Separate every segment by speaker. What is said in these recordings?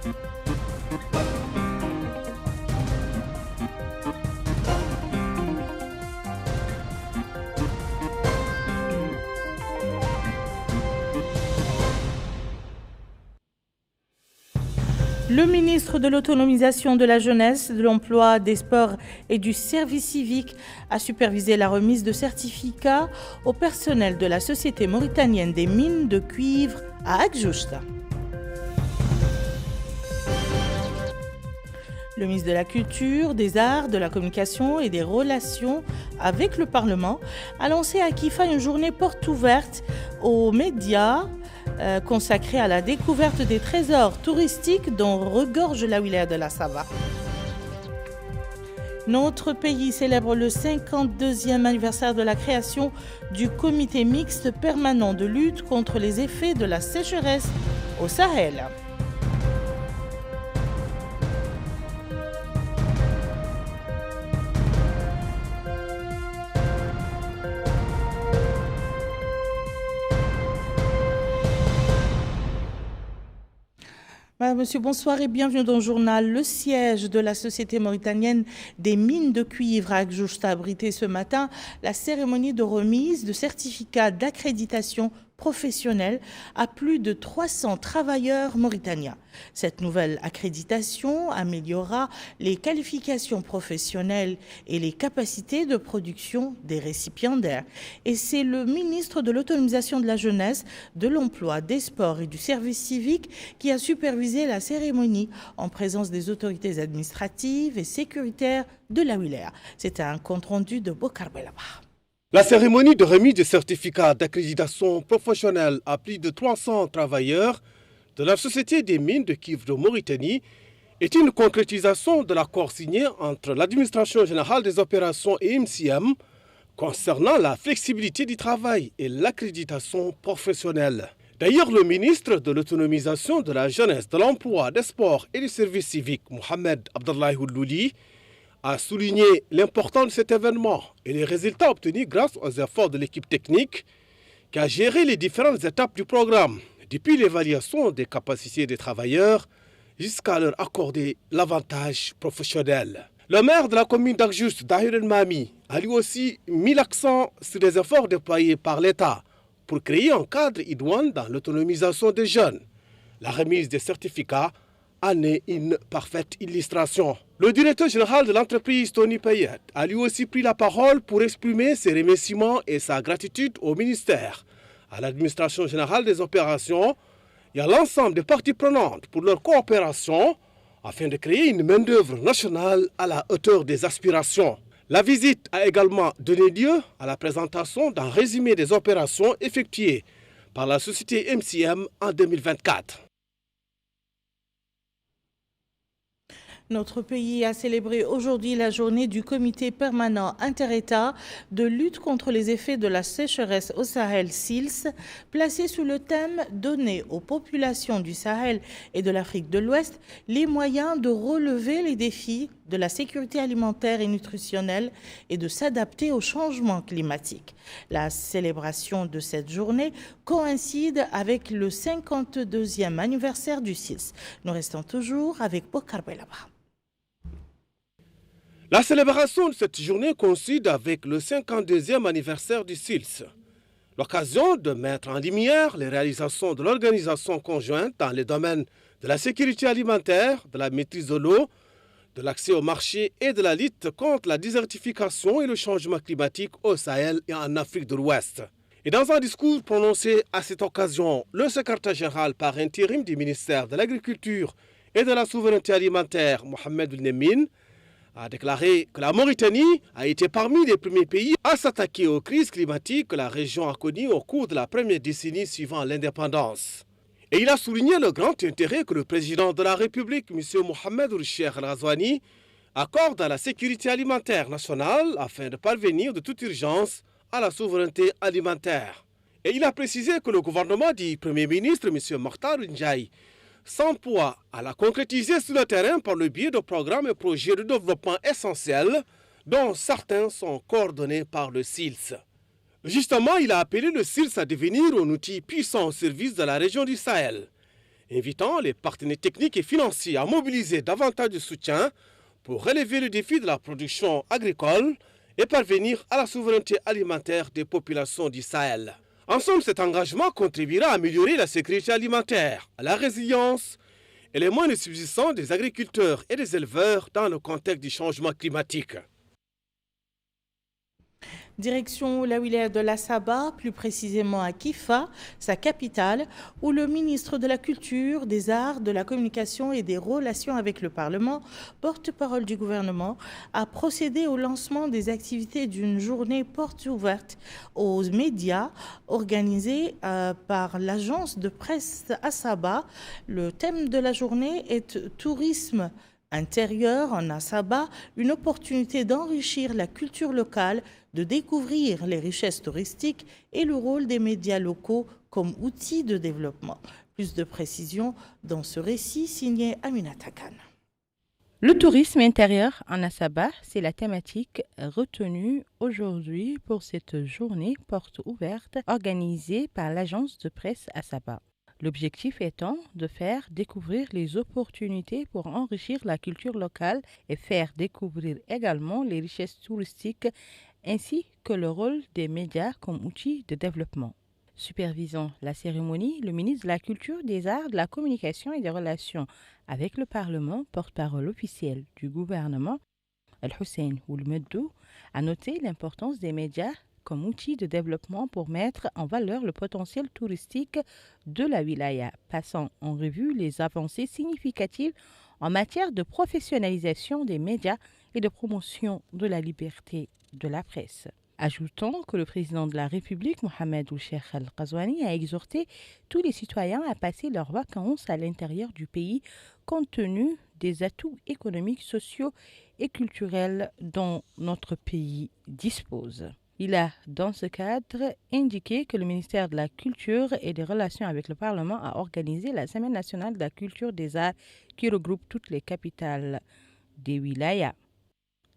Speaker 1: Le ministre de l'Autonomisation de la Jeunesse, de l'Emploi, des Sports et du Service civique a supervisé la remise de certificats au personnel de la Société mauritanienne des mines de cuivre à Agjusta. Le ministre de la Culture, des Arts, de la Communication et des Relations avec le Parlement a lancé à Kifa une journée porte ouverte aux médias consacrée à la découverte des trésors touristiques dont regorge la wilaya de la Sava. Notre pays célèbre le 52e anniversaire de la création du comité mixte permanent de lutte contre les effets de la sécheresse au Sahel. Madame, Monsieur, bonsoir et bienvenue dans le journal. Le siège de la Société mauritanienne des mines de cuivre à Agjusta a abrité ce matin la cérémonie de remise de certificats d'accréditation professionnelle à plus de 300 travailleurs mauritaniens. Cette nouvelle accréditation améliorera les qualifications professionnelles et les capacités de production des récipiendaires. Et c'est le ministre de l'Autonomisation de la Jeunesse, de l'Emploi, des Sports et du Service civique qui a supervisé la cérémonie en présence des autorités administratives et sécuritaires de la wilaya. C'était un compte-rendu de Bokar Belaba.
Speaker 2: La cérémonie de remise de certificats d'accréditation professionnelle à plus de 300 travailleurs de la Société des mines de cuivre de Mauritanie est une concrétisation de l'accord signé entre l'Administration générale des opérations et MCM concernant la flexibilité du travail et l'accréditation professionnelle. D'ailleurs, le ministre de l'Autonomisation de la Jeunesse, de l'Emploi, des Sports et du Service civique, Mohamed Abdallahi Oulouli, a souligné l'importance de cet événement et les résultats obtenus grâce aux efforts de l'équipe technique qui a géré les différentes étapes du programme, depuis l'évaluation des capacités des travailleurs jusqu'à leur accorder l'avantage professionnel. Le maire de la commune d'Agjusta, Dahir El Mami, a lui aussi mis l'accent sur les efforts déployés par l'État pour créer un cadre idoine dans l'autonomisation des jeunes. La remise des certificats en est une parfaite illustration. Le directeur général de l'entreprise, Tony Payet, a lui aussi pris la parole pour exprimer ses remerciements et sa gratitude au ministère, à l'administration générale des opérations et à l'ensemble des parties prenantes pour leur coopération afin de créer une main-d'œuvre nationale à la hauteur des aspirations. La visite a également donné lieu à la présentation d'un résumé des opérations effectuées par la société MCM en 2024.
Speaker 1: Notre pays a célébré aujourd'hui la journée du comité permanent inter-État de lutte contre les effets de la sécheresse au Sahel SILS, placé sous le thème « Donner aux populations du Sahel et de l'Afrique de l'Ouest les moyens de relever les défis de la sécurité alimentaire et nutritionnelle et de s'adapter au changement climatique ». La célébration de cette journée coïncide avec le 52e anniversaire du SILS. Nous restons toujours avec Bokar Belaba.
Speaker 2: La célébration de cette journée coïncide avec le 52e anniversaire du SILS, l'occasion de mettre en lumière les réalisations de l'organisation conjointe dans les domaines de la sécurité alimentaire, de la maîtrise de l'eau, de l'accès au marché et de la lutte contre la désertification et le changement climatique au Sahel et en Afrique de l'Ouest. Et dans un discours prononcé à cette occasion, le secrétaire général par intérim du ministère de l'Agriculture et de la Souveraineté alimentaire, Mohamed Ounemin, a déclaré que la Mauritanie a été parmi les premiers pays à s'attaquer aux crises climatiques que la région a connues au cours de la première décennie suivant l'indépendance. Et il a souligné le grand intérêt que le président de la République, M. Mohamed Ould Cheikh Al Ghazouani, accorde à la sécurité alimentaire nationale afin de parvenir de toute urgence à la souveraineté alimentaire. Et il a précisé que le gouvernement du Premier ministre, M. Mokhtar Ndiaye, s'emploie à la concrétiser sur le terrain par le biais de programmes et projets de développement essentiels dont certains sont coordonnés par le SILS. Justement, il a appelé le SILS à devenir un outil puissant au service de la région du Sahel invitant les partenaires techniques et financiers à mobiliser davantage de soutien pour relever le défi de la production agricole et parvenir à la souveraineté alimentaire des populations du Sahel. En somme, cet engagement contribuera à améliorer la sécurité alimentaire, la résilience et les moyens de subsistance des agriculteurs et des éleveurs dans le contexte du changement climatique.
Speaker 1: Direction la wilaya de la Saba, plus précisément à Kifa, sa capitale, où le ministre de la Culture, des Arts, de la Communication et des Relations avec le Parlement, porte-parole du gouvernement, a procédé au lancement des activités d'une journée porte ouverte aux médias organisée par l'agence de presse à Saba. Le thème de la journée est tourisme intérieur en Assaba, une opportunité d'enrichir la culture locale, de découvrir les richesses touristiques et le rôle des médias locaux comme outil de développement. Plus de précisions dans ce récit signé Aminata Khan.
Speaker 3: Le tourisme intérieur en Assaba, c'est la thématique retenue aujourd'hui pour cette journée porte ouverte organisée par l'agence de presse Assaba. L'objectif étant de faire découvrir les opportunités pour enrichir la culture locale et faire découvrir également les richesses touristiques ainsi que le rôle des médias comme outil de développement. Supervisant la cérémonie, le ministre de la Culture, des Arts, de la Communication et des Relations avec le Parlement, porte-parole officiel du gouvernement, Al-Hussein Oulmeddou, a noté l'importance des médias comme outil de développement pour mettre en valeur le potentiel touristique de la wilaya, passant en revue les avancées significatives en matière de professionnalisation des médias et de promotion de la liberté de la presse. Ajoutant que le président de la République, Mohamed Ould-Cheikh Al-Ghazouani, a exhorté tous les citoyens à passer leurs vacances à l'intérieur du pays compte tenu des atouts économiques, sociaux et culturels dont notre pays dispose. Il a, dans ce cadre, indiqué que le ministère de la Culture et des Relations avec le Parlement a organisé la Semaine nationale de la culture des arts qui regroupe toutes les capitales des wilayas.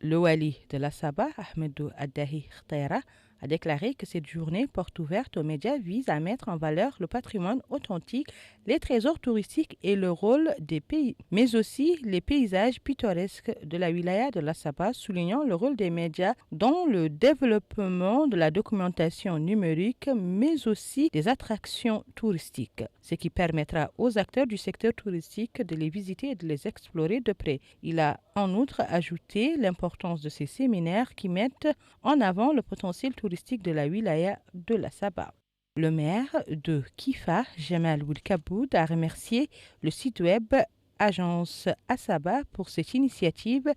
Speaker 3: Le wali de la Saba, Ahmedou Addahi Khtaira, a déclaré que cette journée porte ouverte aux médias vise à mettre en valeur le patrimoine authentique, les trésors touristiques et le rôle des pays, mais aussi les paysages pittoresques de la wilaya de la Saba, soulignant le rôle des médias dans le développement de la documentation numérique, mais aussi des attractions touristiques, ce qui permettra aux acteurs du secteur touristique de les visiter et de les explorer de près. Il a en outre ajouté l'importance de ces séminaires qui mettent en avant le potentiel touristique de la wilaya de la Saba. Le maire de Kifa, Jamal Ould-Kaboud, a remercié le site web Agence Assaba pour cette initiative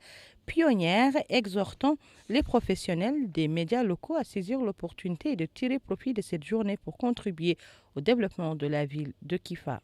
Speaker 3: pionnière, exhortant les professionnels des médias locaux à saisir l'opportunité et de tirer profit de cette journée pour contribuer au développement de la ville de Kifa.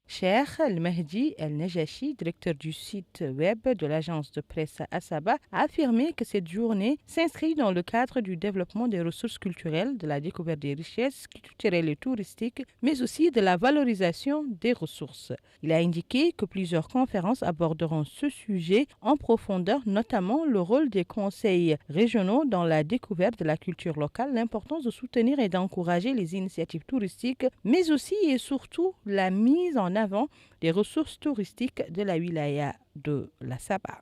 Speaker 3: Cheikh El-Mahdi El-Najashi, directeur du site web de l'agence de presse Assaba, a affirmé que cette journée s'inscrit dans le cadre du développement des ressources culturelles, de la découverte des richesses culturelles et touristiques, mais aussi de la valorisation des ressources. Il a indiqué que plusieurs conférences aborderont ce sujet en profondeur, notamment le rôle des conseils régionaux dans la découverte de la culture locale, l'importance de soutenir et d'encourager les initiatives touristiques, mais aussi et surtout la mise en avant des ressources touristiques de la wilaya de la Saba.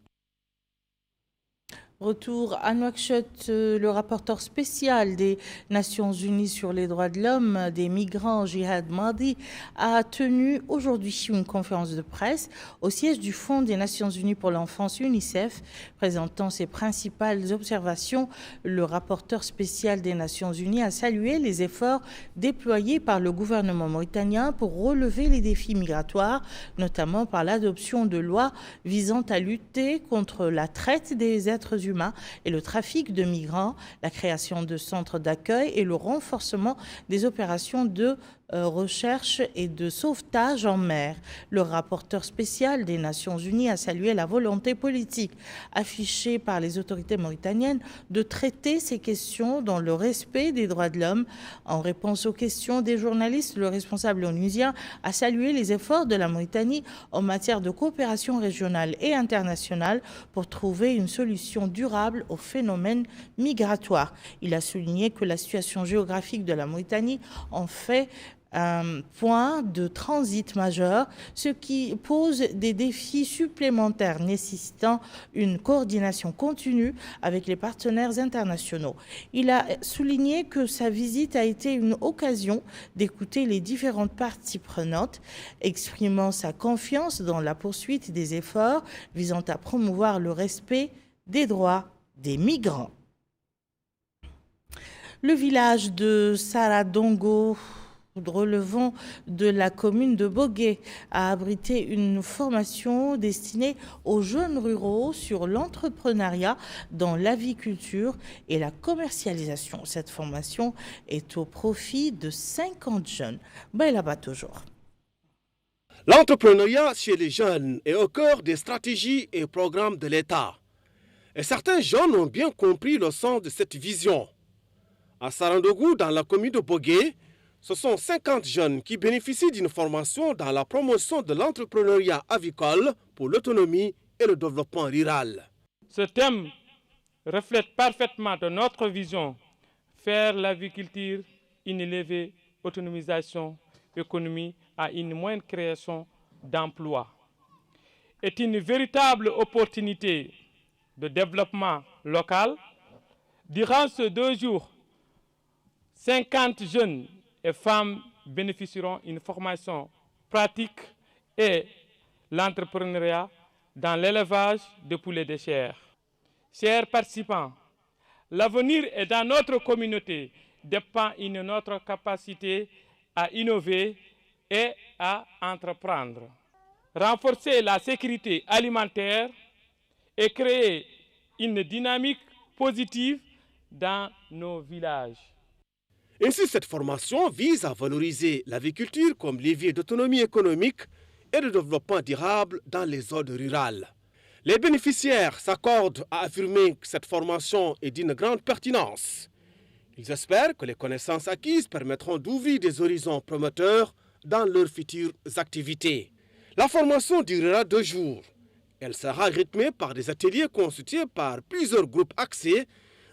Speaker 1: Retour à Nouakchott, le rapporteur spécial des Nations Unies sur les droits de l'homme des migrants, Jihad Madi, a tenu aujourd'hui une conférence de presse au siège du Fonds des Nations Unies pour l'enfance UNICEF, présentant ses principales observations. Le rapporteur spécial des Nations Unies a salué les efforts déployés par le gouvernement mauritanien pour relever les défis migratoires, notamment par l'adoption de lois visant à lutter contre la traite des êtres humains et le trafic de migrants, la création de centres d'accueil et le renforcement des opérations de recherche et de sauvetage en mer. Le rapporteur spécial des Nations Unies a salué la volonté politique affichée par les autorités mauritaniennes de traiter ces questions dans le respect des droits de l'homme. En réponse aux questions des journalistes, le responsable onusien a salué les efforts de la Mauritanie en matière de coopération régionale et internationale pour trouver une solution durable au phénomène migratoire. Il a souligné que la situation géographique de la Mauritanie en fait un point de transit majeur, ce qui pose des défis supplémentaires nécessitant une coordination continue avec les partenaires internationaux. Il a souligné que sa visite a été une occasion d'écouter les différentes parties prenantes, exprimant sa confiance dans la poursuite des efforts visant à promouvoir le respect des droits des migrants. Le village de Saradongo, relevant de la commune de Bogué, a abrité une formation destinée aux jeunes ruraux sur l'entrepreneuriat dans l'aviculture et la commercialisation. Cette formation est au profit de 50 jeunes. Là-bas toujours.
Speaker 2: L'entrepreneuriat chez les jeunes est au cœur des stratégies et programmes de l'État. Et certains jeunes ont bien compris le sens de cette vision. À Sarandougou, dans la commune de Bogué, ce sont 50 jeunes qui bénéficient d'une formation dans la promotion de l'entrepreneuriat avicole pour l'autonomie et le développement rural.
Speaker 4: Ce thème reflète parfaitement de notre vision, faire l'aviculture une élevée autonomisation économie à une moindre création d'emplois. Est une véritable opportunité de développement local. Durant ces 2 jours, 50 jeunes et femmes bénéficieront d'une formation pratique et l'entrepreneuriat dans l'élevage de poulets de chair. Chers participants, l'avenir est dans notre communauté, dépend de notre capacité à innover et à entreprendre. Renforcer la sécurité alimentaire et créer une dynamique positive dans nos villages.
Speaker 2: Ainsi, cette formation vise à valoriser l'aviculture comme levier d'autonomie économique et de développement durable dans les zones rurales. Les bénéficiaires s'accordent à affirmer que cette formation est d'une grande pertinence. Ils espèrent que les connaissances acquises permettront d'ouvrir des horizons promoteurs dans leurs futures activités. La formation durera 2 jours. Elle sera rythmée par des ateliers constitués par plusieurs groupes axés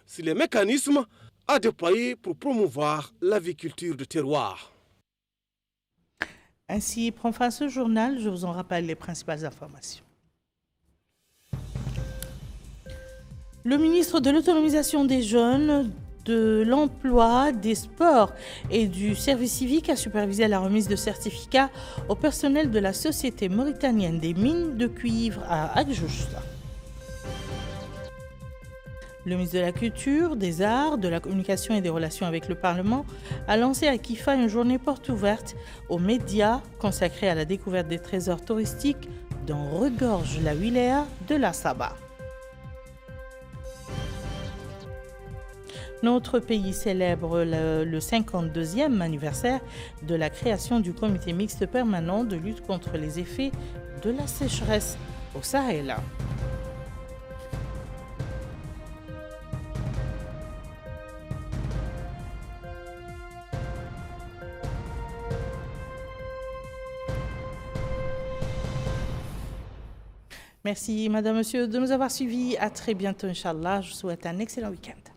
Speaker 2: sur les mécanismes à déployer pour promouvoir l'aviculture de terroir.
Speaker 1: Ainsi prend fin ce journal. Je vous en rappelle les principales informations. Le ministre de l'Autonomisation des jeunes, de l'Emploi, des Sports et du Service civique a supervisé la remise de certificats au personnel de la Société mauritanienne des mines de cuivre à Agjusta. Le ministre de la Culture, des Arts, de la Communication et des Relations avec le Parlement a lancé à Kifa une journée porte ouverte aux médias consacrée à la découverte des trésors touristiques dont regorge la wilaya de la Saba. Notre pays célèbre le 52e anniversaire de la création du comité mixte permanent de lutte contre les effets de la sécheresse au Sahel. Merci, madame, monsieur, de nous avoir suivis. À très bientôt, Inch'Allah. Je vous souhaite un excellent week-end.